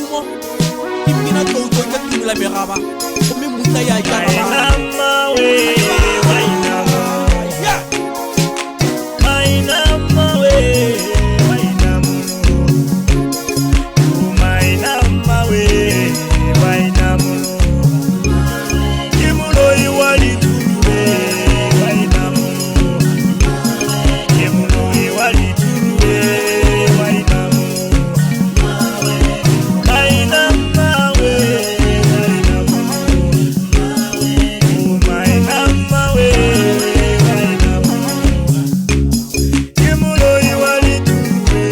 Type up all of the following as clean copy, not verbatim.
Lehumo Kimina Toto Katumula Meraba Kumi Mutaya Mainama we Mainama Yeah Mainama we Mainama we Mainama Moloi wali tuwe Mainama Moloi wali tuwe Mainama Mainama we Mainama we Moloi wali tuwe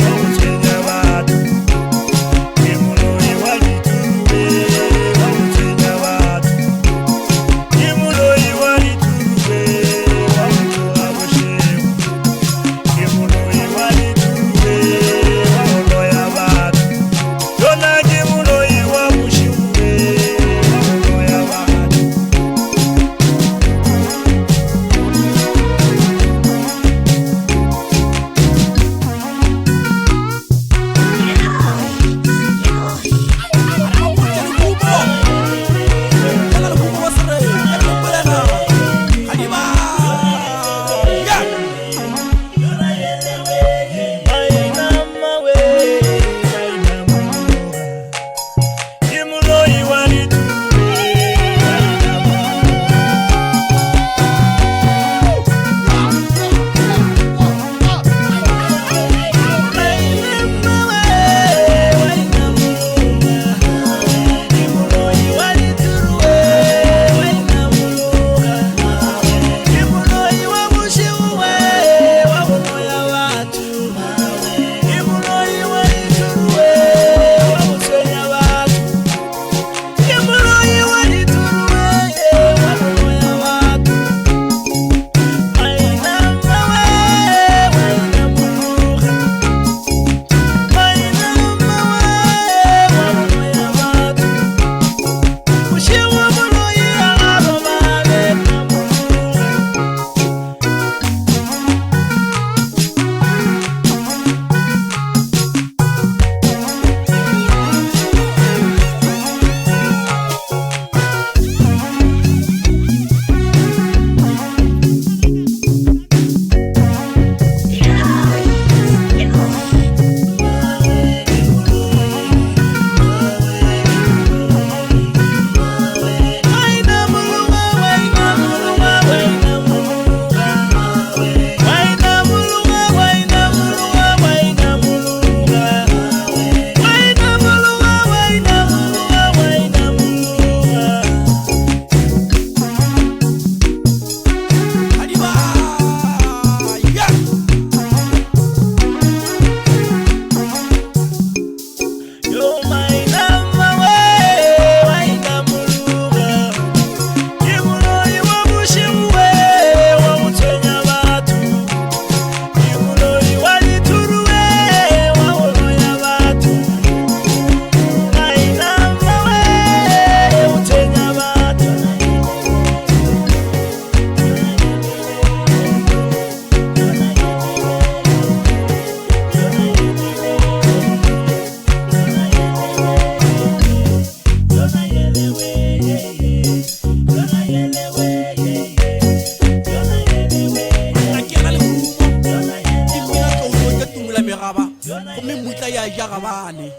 Wamutenya watu Moloi wali tuwe Wamutenya watu Moloi wali tuwe Wamutoa bushevu Moloi wali tuwe Wamoloya watu Yona Moloi wabushiwe Wamoloya watu Mainama we Mainama Moloi wali tuwe Kumi Mutaya Yarabane